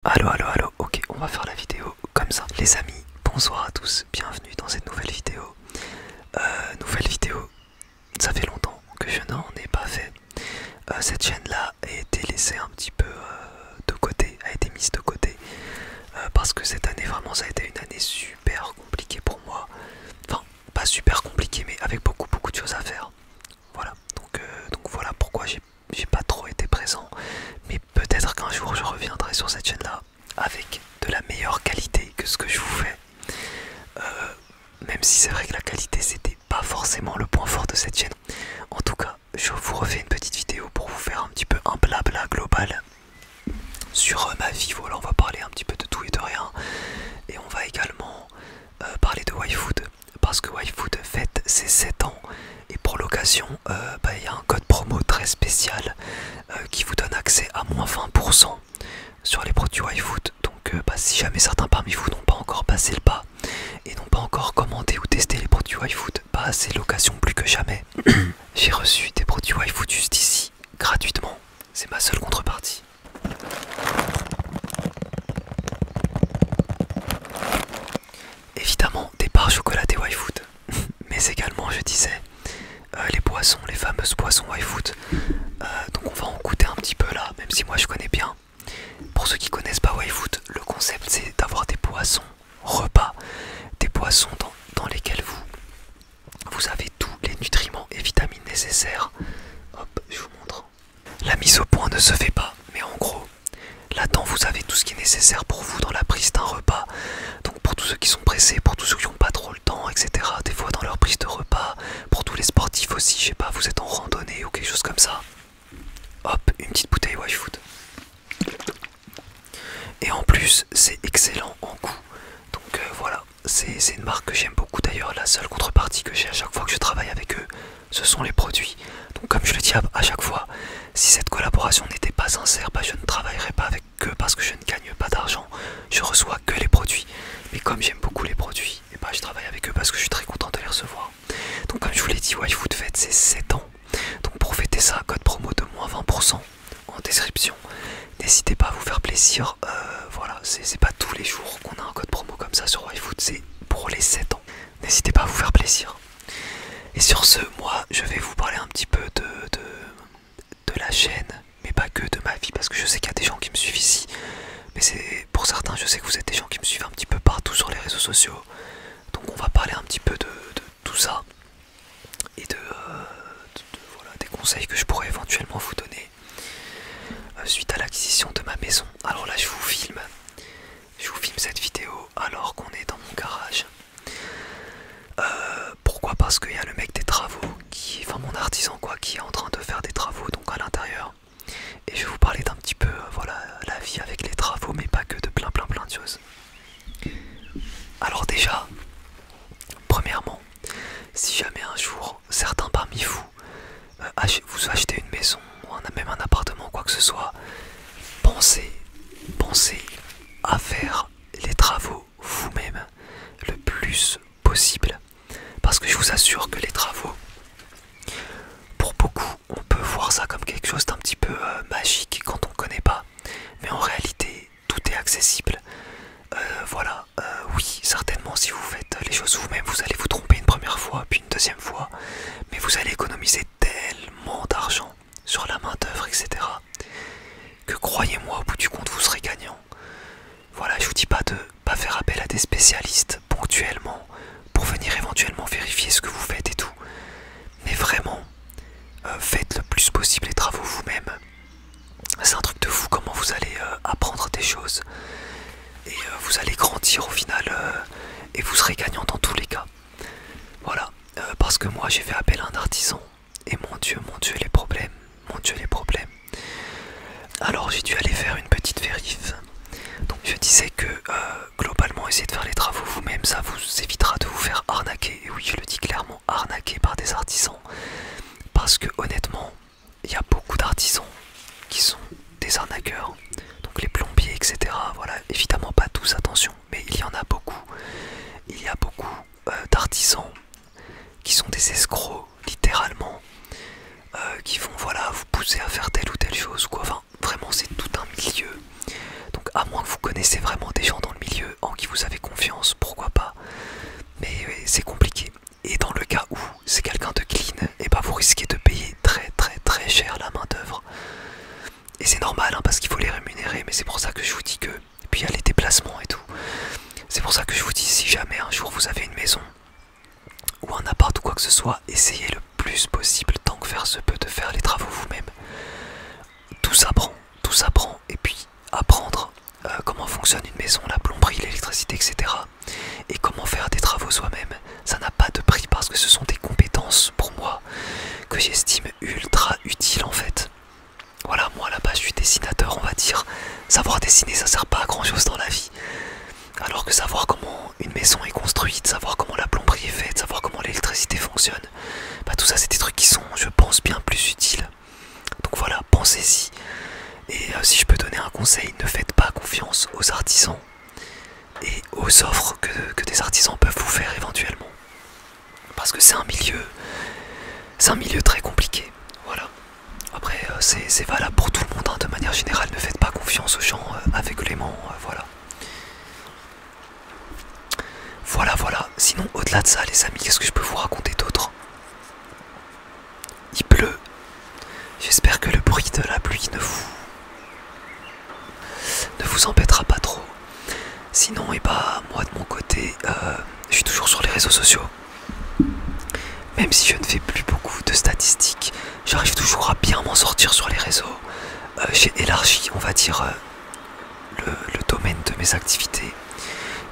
Allo, ok, on va faire la vidéo comme ça. Les amis, bonsoir à tous, bienvenue dans cette nouvelle vidéo. Nouvelle vidéo, ça fait longtemps que je n'en ai pas fait. Cette chaîne-là a été laissée un petit peu de côté, a été mise de côté. Parce que cette année, vraiment, ça a été une année super compliquée pour moi. Enfin, pas super compliquée, mais avec beaucoup de choses à faire. Voilà, donc voilà pourquoi j'ai pas trop été présent. Mais peut-être qu'un jour je reviendrai sur cette chaîne là avec de la meilleure qualité que ce que je vous fais. Même si c'est vrai que la qualité c'était pas forcément le point fort de cette chaîne. En tout cas, je vous refais une petite vidéo pour vous faire un petit peu un blabla global sur ma vie. Voilà, on va parler un petit peu de tout et de rien. Et on va également parler de YFood. Parce que YFood fête ses 7 ans. Et pour l'occasion, il y a un code promo très spécial qui vous donne accès à moins 20% sur les produits YFood. Donc si jamais certains parmi vous n'ont pas encore passé le pas et n'ont pas encore commandé ou testé les produits YFood, c'est l'occasion plus que jamais. J'ai reçu des produits YFood juste ici, gratuitement. C'est ma seule contrepartie. Évidemment, des barres chocolatées YFood. Mais également, je disais, les boissons, les fameuses boissons YFood. Donc on va en goûter un petit peu là, même si moi je connais bien. Pour ceux qui connaissent pas YFood, le concept c'est d'avoir des boissons repas, des boissons dans lesquelles vous avez tous les nutriments et vitamines nécessaires. Hop, je vous montre. La mise au point ne se fait pas, mais en gros, là-dedans vous avez tout ce qui est nécessaire pour vous dans la prise d'un repas. Donc pour tous ceux qui sont pressés, pour tous ceux qui n'ont pas trop le temps, etc. Des fois dans leur prise de repas, pour tous les sportifs aussi, je sais pas, vous êtes en randonnée ou quelque chose comme ça. Hop, une petite bouteille YFood. Et en plus, c'est excellent en goût. Donc voilà, c'est une marque que j'aime beaucoup. D'ailleurs, la seule contrepartie que j'ai à chaque fois que je travaille avec eux, ce sont les produits. Donc comme je le dis à chaque fois, si cette collaboration n'était pas sincère, je ne travaillerais pas avec eux parce que je ne gagne pas d'argent. Je reçois que les produits. Mais comme j'aime beaucoup les produits, je travaille avec eux parce que je suis très content de les recevoir. Donc comme je vous l'ai dit, YFood fête ses 7 ans. Donc pour fêter ça, code promo de moins 20% en description. N'hésitez pas à vous faire plaisir. Voilà, c'est pas tous les jours qu'on a un code promo comme ça sur YFood, c'est pour les 7 ans. N'hésitez pas à vous faire plaisir. Et sur ce, moi, je vais vous parler un petit peu de la chaîne, mais pas que de ma vie, parce que je sais qu'il y a des gens qui me suivent ici. Mais c'est pour certains, je sais que vous êtes des gens qui me suivent un petit peu partout sur les réseaux sociaux. Donc on va parler un petit peu de tout ça. Et voilà, des conseils que je pourrais éventuellement vous donner suite à l'acquisition de ma maison. Alors là je vous filme cette vidéo alors qu'on est dans mon garage. Pourquoi? Parce qu'il y a le mec des travaux, mon artisan quoi, qui est en train de faire des travaux donc à l'intérieur. Et je vais vous parler d'un petit peu voilà, la vie avec les travaux, mais pas que, de plein de choses. Alors déjà, premièrement, si jamais un jour certains parmi vous vous achetez une maison ou même un appartement, quoi que ce soit, pensez à faire les travaux vous-même le plus possible. Parce que je vous assure que les travaux, pour beaucoup, on peut voir ça comme quelque chose d'un petit peu magique quand on ne connaît pas. Mais en réalité, tout est accessible. Voilà, oui, certainement si vous faites les choses vous-même, vous allez vous tromper une première fois, puis une deuxième fois. Mais vous allez économiser tellement d'argent sur la main d'œuvre, etc. que croyez-moi, au bout du compte, vous serez gagnant. Voilà, je vous dis pas de pas faire appel à des spécialistes ponctuellement pour venir éventuellement vérifier ce que vous faites et tout. Mais vraiment, faites le plus possible les travaux vous-même. C'est un truc de fou comment vous allez apprendre des choses. Et vous allez grandir au final et vous serez gagnant dans tous les cas. Voilà, parce que moi j'ai fait appel à un artisan et mon dieu les problèmes, Alors j'ai dû aller faire une petite vérif. Donc je disais que globalement essayer de faire les travaux vous-même, ça vous évitera de vous faire arnaquer. Et oui, je le dis clairement, arnaquer par des artisans. Parce que honnêtement, il y a beaucoup d'artisans qui sont des arnaqueurs. Donc les plombiers, etc. Voilà, évidemment pas tous, attention, mais il y en a beaucoup. Il y a beaucoup d'artisans qui sont des escrocs, littéralement, qui vont voilà, vous pousser à faire telle ou telle chose, quoi. Enfin, vraiment, c'est tout un milieu. Donc à moins que vous connaissez vraiment des gens dans le milieu en qui vous avez confiance, pourquoi pas. Mais c'est compliqué. Et dans le cas où c'est quelqu'un de clean, et bah vous risquez de payer très cher la main d'œuvre. Et c'est normal hein, parce qu'il faut les rémunérer, mais c'est pour ça que je vous dis que... Et puis il y a les déplacements et tout. C'est pour ça que je vous dis, si jamais un jour vous avez une maison ou un appart ou quoi que ce soit, essayez le plus possible, tant que faire se peut, de faire les travaux vous-même. Tout s'apprend. Et puis apprendre comment fonctionne une maison, la plomberie, l'électricité, etc. Et comment faire des travaux soi-même. Ça n'a pas de prix parce que ce sont des compétences pour moi que j'estime ultra utiles en fait. Voilà, moi à la base je suis dessinateur, on va dire. Savoir dessiner ça sert pas à grand chose dans la vie. Alors que savoir comment une maison est construite, savoir comment la plomberie est faite, savoir comment l'électricité fonctionne, bah tout ça c'est des trucs qui sont, je pense, bien plus utiles. Donc voilà, pensez-y. Et si je peux donner un conseil, ne faites pas confiance aux artisans et aux offres que des artisans peuvent vous faire éventuellement. Parce que c'est un milieu très compliqué. Voilà. Après, c'est valable pour tout le monde, hein. De manière générale, ne faites pas confiance aux gens aveuglément, voilà. Voilà. Sinon, au-delà de ça, les amis, qu'est-ce que je peux vous raconter d'autre? Il pleut. J'espère que le bruit de la pluie ne vous embêtera pas trop. Sinon, moi de mon côté, je suis toujours sur les réseaux sociaux. Même si je ne fais plus beaucoup de statistiques, j'arrive toujours à bien m'en sortir sur les réseaux. J'ai élargi, on va dire, le domaine de mes activités.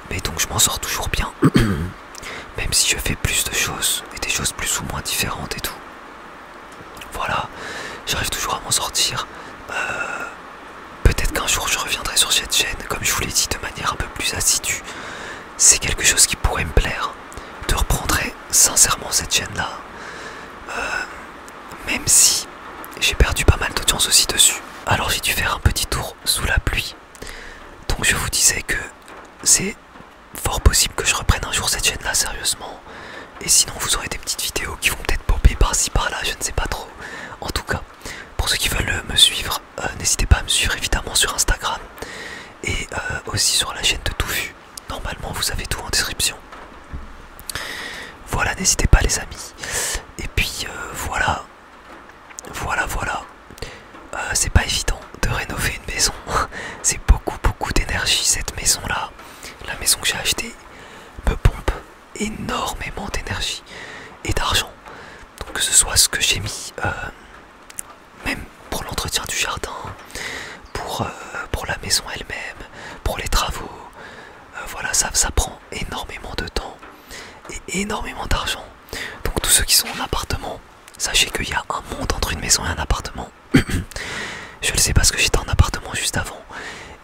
Mais donc je m'en sors toujours bien. Même si je fais plus de choses, et des choses plus ou moins différentes et tout. Voilà, j'arrive toujours à m'en sortir. Peut-être qu'un jour je reviendrai sur cette chaîne, comme je vous l'ai dit, de manière un peu plus assidue. C'est quelque chose qui pourrait me plaire, de reprendre sincèrement cette chaîne-là. Même si j'ai perdu pas mal d'audience aussi dessus. Alors j'ai dû faire un petit tour sous la pluie. Donc je vous disais que c'est fort possible que je reprenne un jour cette chaîne-là sérieusement. Et sinon vous aurez des petites vidéos qui vont peut-être popper par-ci par-là, je ne sais pas trop. En tout cas, pour ceux qui veulent me suivre, n'hésitez pas à me suivre évidemment sur Instagram. Et aussi sur la chaîne de Touffu. Normalement vous avez tout en description. Voilà, n'hésitez pas les amis. Et puis voilà. C'est pas évident de rénover une maison. C'est beaucoup d'énergie cette maison là. La maison que j'ai achetée me pompe énormément d'énergie et d'argent. Donc que ce soit ce que j'ai mis, même pour l'entretien du jardin, pour la maison elle-même, pour les travaux. Voilà, ça prend énormément de temps et énormément d'argent. Donc tous ceux qui sont en appartement, sachez qu'il y a un monde entre une maison et un appartement. Je le sais parce que j'étais en appartement juste avant.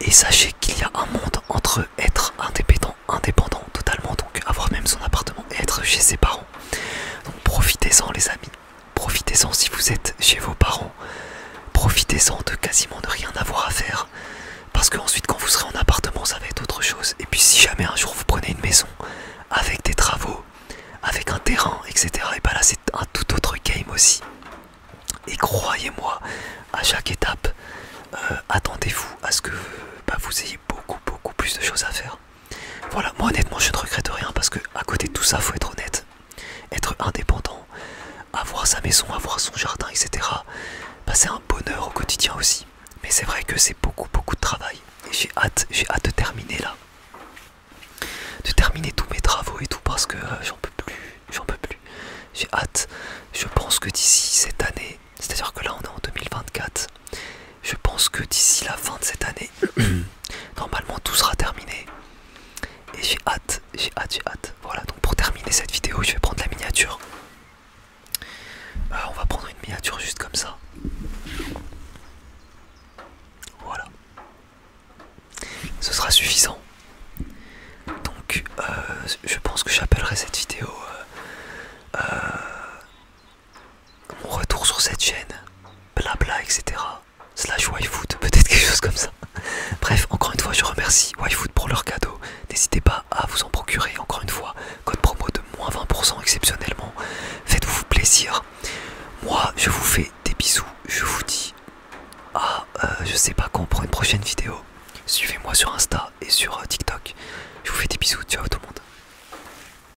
Et sachez qu'il y a un monde entre être indépendant totalement, donc avoir même son appartement et être chez ses parents. Donc profitez-en les amis. Profitez-en si vous êtes chez vos parents. Profitez-en de quasiment ne rien avoir à faire. Parce que ensuite quand vous serez en appartement ça va être autre chose. Et puis si jamais un jour vous prenez une maison avec des travaux, avec un terrain, etc. Et bah là c'est un tout autre game aussi. Et croyez-moi, à chaque étape, attendez-vous à ce que vous ayez beaucoup plus de choses à faire. Voilà, moi honnêtement je ne regrette rien parce que à côté de tout ça, faut être honnête, être indépendant, avoir sa maison, avoir son jardin, etc. C'est un bonheur au quotidien aussi. Mais c'est vrai que c'est beaucoup de travail. Et j'ai hâte de terminer là. De terminer tous mes travaux et tout parce que j'en peux plus. J'ai hâte. Je pense que d'ici cette année, c'est-à-dire que là on est en 2024, je pense que d'ici la fin de cette année, normalement tout sera terminé. Et j'ai hâte. Voilà, donc pour terminer cette vidéo, je vais prendre la miniature. On va prendre une miniature juste comme ça. Voilà. Ce sera suffisant. Donc, je pense que j'appellerai cette vidéo mon retour sur cette chaîne, blabla, etc. Slash YFood, peut-être quelque chose comme ça. Bref, encore une fois, je remercie YFood pour leur cadeau. N'hésitez pas à vous en procurer, encore une fois. Code promo de moins 20% exceptionnellement. Faites-vous plaisir. Moi, je vous fais des bisous. Je vous dis je sais pas quand pour une prochaine vidéo. Suivez-moi sur Insta. et sur TikTok. Je vous fais des bisous, ciao tout le monde.